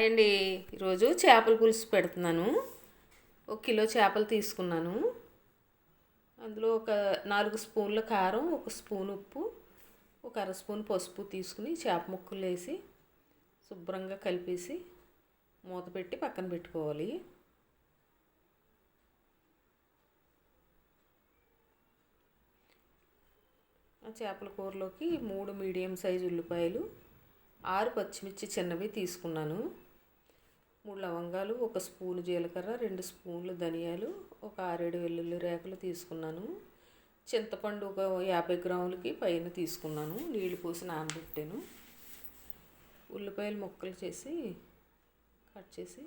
Hi అండి. ఈరోజు చేపల పులుసు పెడుతున్నాను. 1 కిలో చేపలు తీసుకున్నాను. అందులో ఒక 4 స్పూన్ల కారం, 1 స్పూన్ ఉప్పు, ఒక అర స్పూన్ పసుపు తీసుకుని చేప ముక్కలు వేసి శుభ్రంగా కలిపేసి మూత పెట్టి పక్కన పెట్టుకోవాలి. ఆ చేపల కూరలోకి 3 మీడియం సైజు ఉల్లిపాయలు, 6 పచ్చిమిర్చి చిన్నవి తీసుకున్నాను. 3 లవంగాలు, 1 స్పూను జీలకర్ర, 2 స్పూన్లు ధనియాలు, ఒక 6-7 వెల్లుల్లి రేకలు తీసుకున్నాను. చింతపండు ఒక 50 గ్రాములకి పైన తీసుకున్నాను. నీళ్లు పోసి నానబెట్టాను. ఉల్లిపాయలు ముక్కలు చేసి కట్ చేసి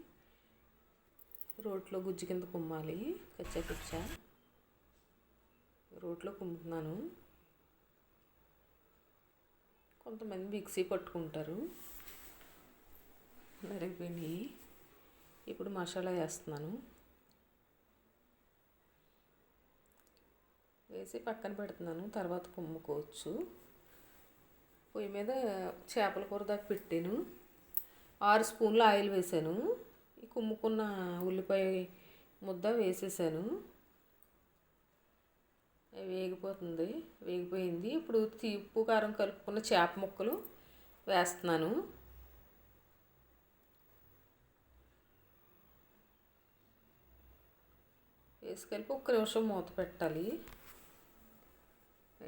రోట్లో గుజ్జు కింద కుమ్మాలి. కచ్చా రోట్లో కుమ్ముతున్నాను. కొంతమంది మిక్సీ పట్టుకుంటారు. నరిగిపోయినాయి. ఇప్పుడు మసాలా వేస్తున్నాను. వేసి పక్కన పెడుతున్నాను. తర్వాత కుమ్ముకోవచ్చు. పొయ్యి మీద చేపల కూర దాకా పెట్టాను. 6 స్పూన్ల ఆయిల్ వేసాను. ఈ కుమ్ముకున్న ఉల్లిపాయ ముద్ద వేసేసాను. వేగిపోయింది. ఇప్పుడు ఉప్పు కారం కలుపుకున్న చేప ముక్కలు వేస్తున్నాను. వేసి కలిపి 1 నిమిషం మూత పెట్టాలి.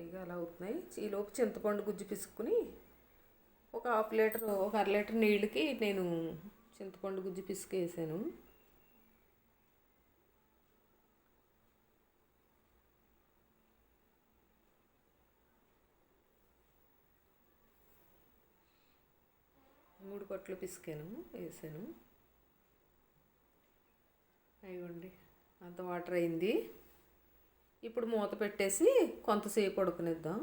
ఇక అలా అవుతున్నాయి. ఈలోపు చింతపండు గుజ్జు పిసుక్కుని ఒక అర లీటర్ నీళ్ళకి నేను చింతపండు గుజ్జు పిసుకు వేసాను. మూడు పట్లు పిసికాను, వేసాను. అయ్యండి, అంత వాటర్ అయింది. ఇప్పుడు మూత పెట్టేసి కొంతసేపు ఉడకనిద్దాం.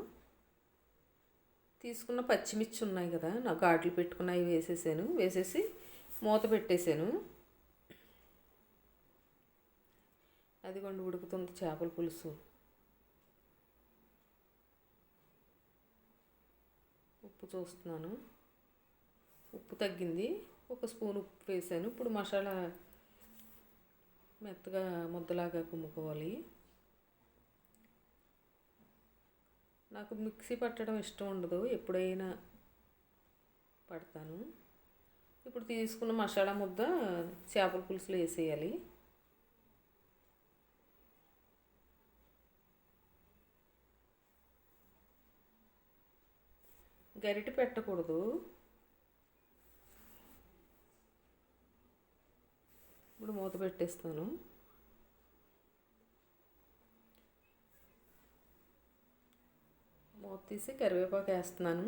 తీసుకున్న పచ్చిమిర్చి ఉన్నాయి కదా, నా ఘాట్లు పెట్టుకున్నవి వేసేసి మూత పెట్టేశాను. అదిగోండి ఉడుకుతుంది చేపల పులుసు. ఉప్పు చూస్తున్నాను. ఉప్పు తగ్గింది. 1 స్పూన్ ఉప్పు వేసాను. ఇప్పుడు మసాలా మెత్తగా ముద్దలాగా కుమ్ముకోవాలి. నాకు మిక్సీ పట్టడం ఇష్టం ఉండదు, ఎప్పుడైనా పడతాను. ఇప్పుడు తీసుకున్న మసాలా ముద్ద చేపల పులుసులో వేసేయాలి. గరిటె పెట్టకూడదు. ఇప్పుడు మూత పెట్టేస్తాను. మూత తీసి కరివేపాకు వేస్తున్నాను.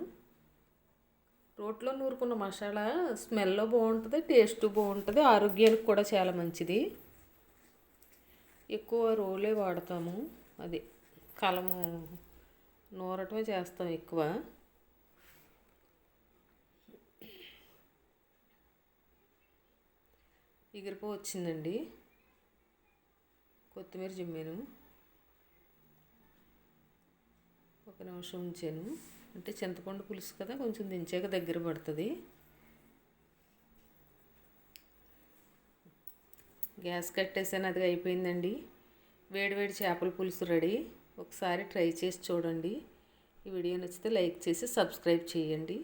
రోట్లో నూరుకున్న మసాలా స్మెల్ బాగుంటుంది, టేస్ట్ బాగుంటుంది, ఆరోగ్యానికి కూడా చాలా మంచిది. ఎక్కువ రోలే వాడతాము. అది కలము నూరటమే చేస్తాం ఎక్కువ. ఎగిరిపో వచ్చిందండి. కొత్తిమీర జిమ్మాను. 1 నిమిషం ఉంచాను. అంటే చింతపండు పులుసు కదా, కొంచెం దించాక దగ్గర పడుతుంది. గ్యాస్ కట్టేసాను. అది అయిపోయిందండి. వేడివేడి చేపల పులుసు రెడీ. ఒకసారి ట్రై చేసి చూడండి. ఈ వీడియో నచ్చితే లైక్ చేసి సబ్స్క్రైబ్ చేయండి.